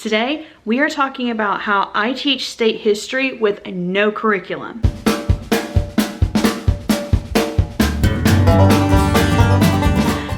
Today, we are talking about how I teach state history with no curriculum.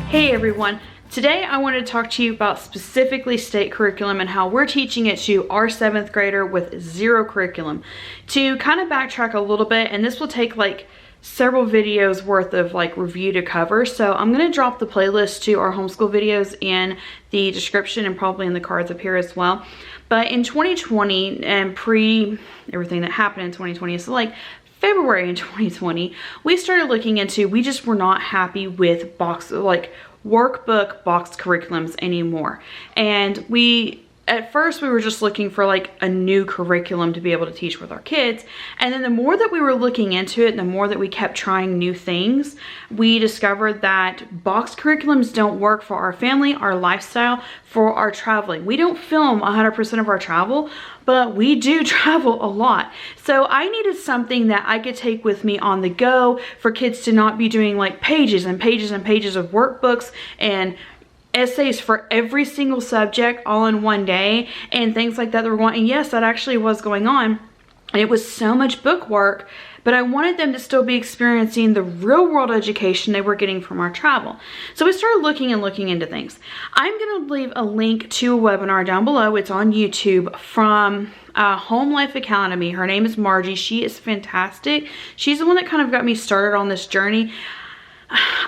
Hey everyone, today I want to talk to you about specifically state curriculum and how we're teaching it to our 7th grader with zero curriculum. To kind of backtrack a little bit, and this will take like several videos worth of like review to cover, so I'm going to drop the playlist to our homeschool videos in the description and probably in the cards up here as well. But in 2020 and pre everything that happened in 2020, so like February in 2020, we started looking into, we just were not happy with workbook box curriculums anymore. And at first we were just looking for like a new curriculum to be able to teach with our kids. And then the more that we were looking into it, the more that we kept trying new things, we discovered that box curriculums don't work for our family, our lifestyle, for our traveling. We don't film 100% of our travel, but we do travel a lot. So I needed something that I could take with me on the go for kids to not be doing like pages and pages and pages of workbooks and essays for every single subject all in one day and things like that were going. And yes, that actually was going on. And it was so much book work, but I wanted them to still be experiencing the real world education they were getting from our travel. So we started looking into things. I'm going to leave a link to a webinar down below. It's on YouTube from Home Life Academy. Her name is Margie. She is fantastic. She's the one that kind of got me started on this journey.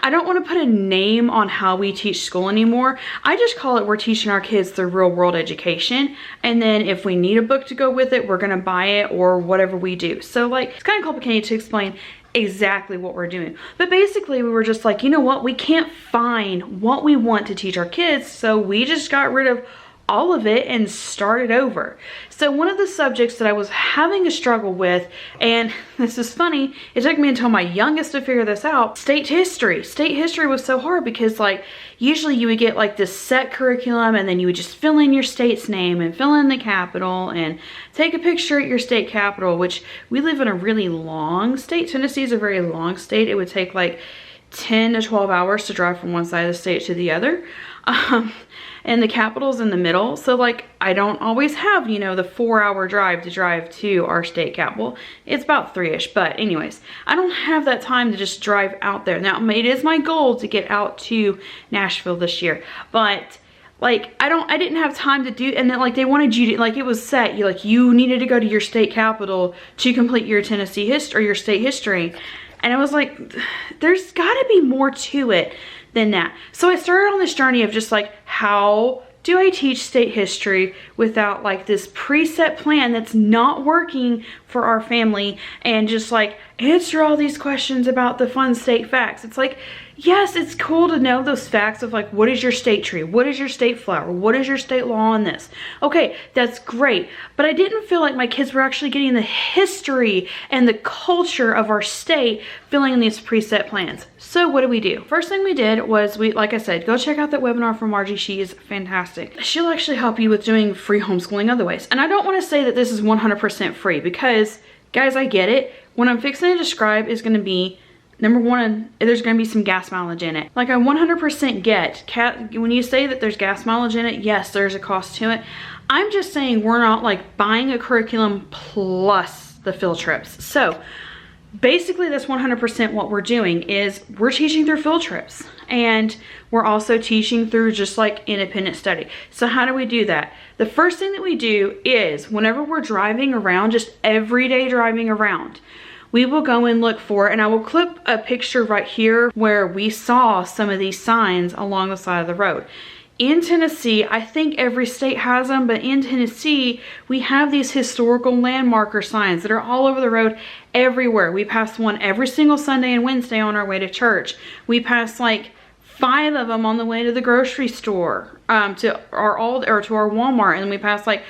I don't want to put a name on how we teach school anymore. I just call it we're teaching our kids the real world education. And then if we need a book to go with it, we're going to buy it or whatever we do. So like, it's kind of complicated to explain exactly what we're doing. But basically we were just like, you know what? We can't find what we want to teach our kids. So we just got rid of all of it and started over. So one of the subjects that I was having a struggle with, and this is funny, it took me until my youngest to figure this out, state history. State history was so hard because like usually you would get like this set curriculum and then you would just fill in your state's name and fill in the capital and take a picture at your state capital, which we live in a really long state. Tennessee is a very long state. It would take like 10 to 12 hours to drive from one side of the state to the other. And the capital's in the middle. So like, I don't always have, you know, the 4-hour drive to drive to our state capital. It's about 3-ish, but anyways, I don't have that time to just drive out there. Now, it is my goal to get out to Nashville this year, but like, I didn't have time to do, and then like they wanted you to, like it was set, you needed to go to your state capital to complete your Tennessee history, or your state history. And I was like, there's gotta be more to it than that. So I started on this journey of just like, how do I teach state history without like this preset plan that's not working for our family, and just like answer all these questions about the fun state facts. It's like, yes, it's cool to know those facts of like, what is your state tree? What is your state flower? What is your state law on this? Okay, that's great. But I didn't feel like my kids were actually getting the history and the culture of our state filling in these preset plans. So what do we do? First thing we did was like I said, go check out that webinar from Margie. She is fantastic. She'll actually help you with doing free homeschooling other ways. And I don't want to say that this is 100% free because, guys, I get it. What I'm fixing to describe is going to be, number one, there's going to be some gas mileage in it. Like I 100% get, when you say that there's gas mileage in it, yes, there's a cost to it. I'm just saying we're not like buying a curriculum plus the field trips. So basically that's 100% what we're doing is we're teaching through field trips, and we're also teaching through just like independent study. So how do we do that? The first thing that we do is whenever we're driving around, just everyday driving around, we will go and look for, and I will clip a picture right here where we saw some of these signs along the side of the road. In Tennessee, I think every state has them, but in Tennessee, we have these historical landmarker signs that are all over the road everywhere. We pass one every single Sunday and Wednesday on our way to church. We pass like 5 of them on the way to the grocery store, to our Walmart, and we pass like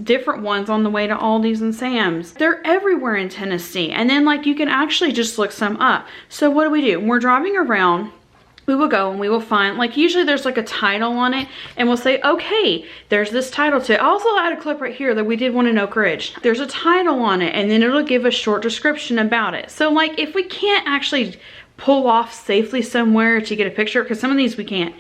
different ones on the way to Aldi's and Sam's. They're everywhere in Tennessee, and then like you can actually just look some up. So what do? When we're driving around, we will go and we will find, like usually there's like a title on it, and we'll say, okay, there's this title to it. I also add a clip right here that we did one in Oak Ridge. There's a title on it, and then it'll give a short description about it. So like if we can't actually pull off safely somewhere to get a picture, because some of these we can't,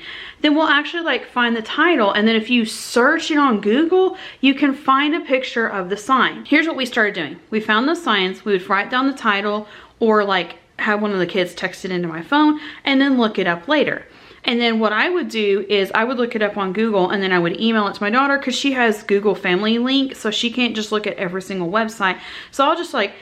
then we'll actually like find the title, and then if you search it on Google, you can find a picture of the sign. Here's what we started doing. We found the signs, we would write down the title, or like have one of the kids text it into my phone, and then look it up later. And then what I would do is I would look it up on Google, and then I would email it to my daughter, because she has Google Family Link, so she can't just look at every single website. So I'll just like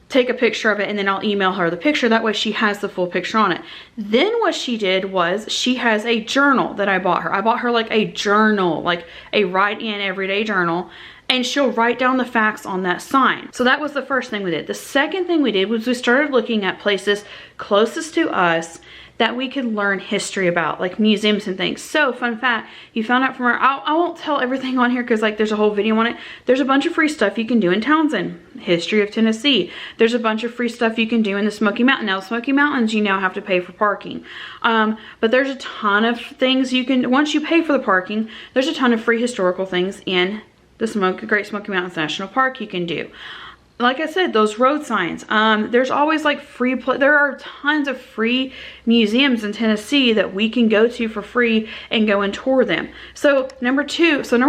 take a picture of it, and then I'll email her the picture. That way she has the full picture on it. Then what she did was she has a journal that I bought her. I bought her like a journal, like a write-in everyday journal, and she'll write down the facts on that sign. So that was the first thing we did. The second thing we did was we started looking at places closest to us that we could learn history about, like museums and things. So fun fact, you found out from her, I won't tell everything on here because like there's a whole video on it. There's a bunch of free stuff you can do in Townsend, history of Tennessee. There's a bunch of free stuff you can do in the Smoky Mountain. Now Smoky Mountains, you now have to pay for parking. But there's a ton of things you can, once you pay for the parking, there's a ton of free historical things in the Great Smoky Mountains National Park you can do. Like I said, those road signs, there's always like there are tons of free museums in Tennessee that we can go to for free and go and tour them. So number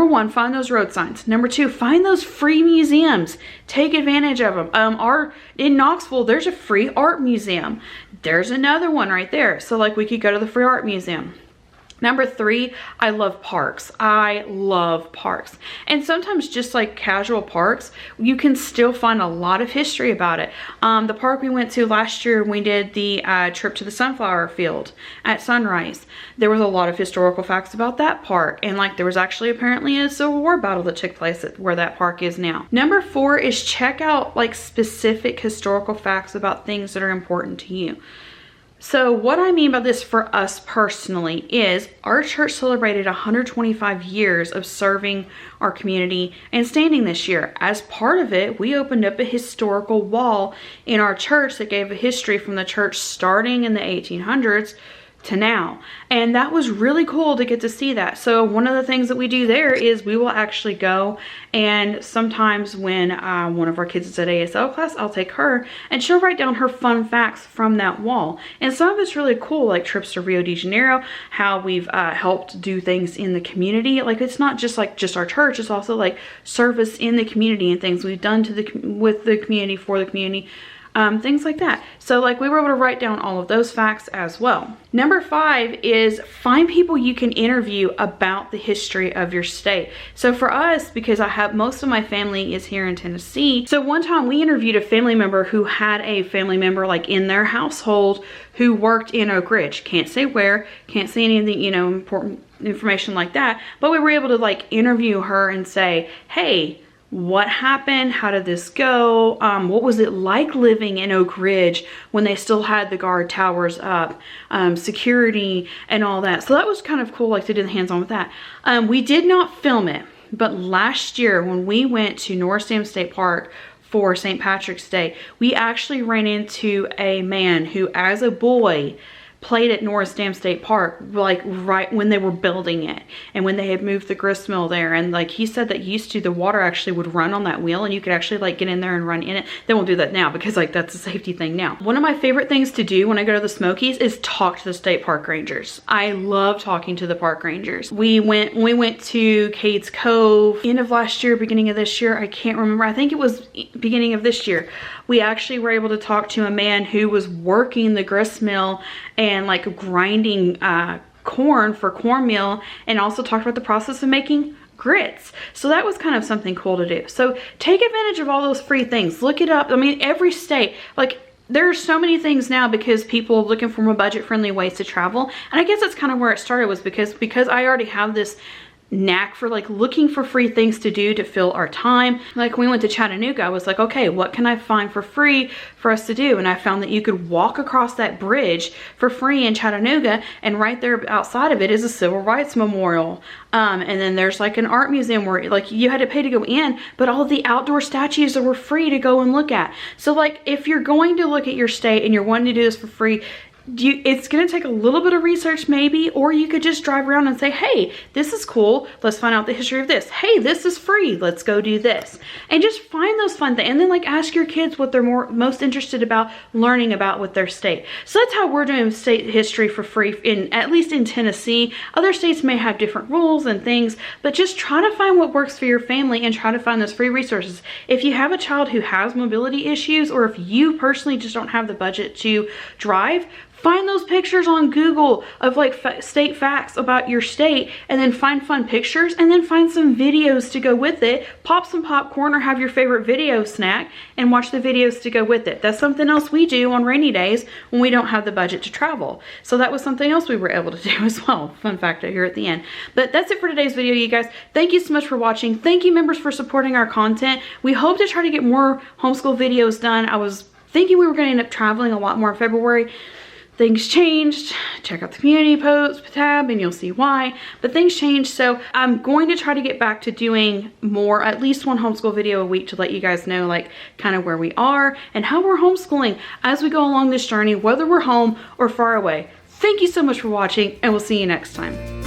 one, find those road signs. Number two, find those free museums. Take advantage of them. In Knoxville, there's a free art museum. There's another one right there. So like we could go to the free art museum. Number three, I love parks. I love parks. And sometimes just like casual parks, you can still find a lot of history about it. The park we went to last year, we did the trip to the sunflower field at sunrise. There was a lot of historical facts about that park. And like there was actually apparently a Civil War battle that took place at where that park is now. Number four is check out like specific historical facts about things that are important to you. So what I mean by this for us personally is our church celebrated 125 years of serving our community and standing this year. As part of it, we opened up a historical wall in our church that gave a history from the church starting in the 1800s to now. And that was really cool to get to see that. So one of the things that we do there is we will actually go, and sometimes when one of our kids is at ASL class, I'll take her and she'll write down her fun facts from that wall. And some of it's really cool, like trips to Rio de Janeiro, how we've helped do things in the community. Like it's not just like just our church, it's also like service in the community and things we've done with the community, for the community. Things like that. So like we were able to write down all of those facts as well. Number five is find people you can interview about the history of your state. So for us, because most of my family is here in Tennessee. So one time we interviewed a family member who had a family member like in their household who worked in Oak Ridge. Can't say where, can't say anything, important information like that. But we were able to like interview her and say, hey, what happened? How did this go? What was it like living in Oak Ridge when they still had the guard towers up, security and all that. So that was kind of cool, like to do the hands-on with that. We did not film it, but last year when we went to Norris Dam State Park for St. Patrick's Day, we actually ran into a man who as a boy played at Norris Dam State Park, like right when they were building it and when they had moved the grist mill there. And like he said that used to, the water actually would run on that wheel and you could actually like get in there and run in it. They won't do that now because like that's a safety thing now. One of my favorite things to do when I go to the Smokies is talk to the state park rangers. I love talking to the park rangers. We went to Cades Cove end of last year, beginning of this year. I can't remember. I think it was beginning of this year. We actually were able to talk to a man who was working the grist mill and like grinding corn for cornmeal, and also talked about the process of making grits. So that was kind of something cool to do. So take advantage of all those free things. Look it up. I mean, every state, like there are so many things now because people are looking for more budget-friendly ways to travel. And I guess that's kind of where it started, was because I already have this knack for like looking for free things to do to fill our time. Like when we went to Chattanooga, I was like, okay, what can I find for free for us to do? And I found that you could walk across that bridge for free in Chattanooga, and right there outside of it is a civil rights memorial. And then there's like an art museum where like you had to pay to go in, but all of the outdoor statues were free to go and look at. So like if you're going to look at your state and you're wanting to do this for free, it's going to take a little bit of research maybe, or you could just drive around and say, hey, this is cool. Let's find out the history of this. Hey, this is free. Let's go do this. And just find those fun things. And then like ask your kids what they're most interested about learning about with their state. So that's how we're doing state history for free, at least in Tennessee. Other states may have different rules and things, but just try to find what works for your family and try to find those free resources. If you have a child who has mobility issues, or if you personally just don't have the budget to drive, find those pictures on Google of like state facts about your state, and then find fun pictures, and then find some videos to go with it. Pop some popcorn or have your favorite video snack and watch the videos to go with it. That's something else we do on rainy days when we don't have the budget to travel. So that was something else we were able to do as well. Fun fact here at the end. But that's it for today's video, you guys. Thank you so much for watching. Thank you, members, for supporting our content. We hope to try to get more homeschool videos done. I was thinking we were going to end up traveling a lot more in February. Things changed. Check out the community post tab and you'll see why, but things changed. So I'm going to try to get back to doing more, at least one homeschool video a week, to let you guys know like kind of where we are and how we're homeschooling as we go along this journey, whether we're home or far away. Thank you so much for watching, and we'll see you next time.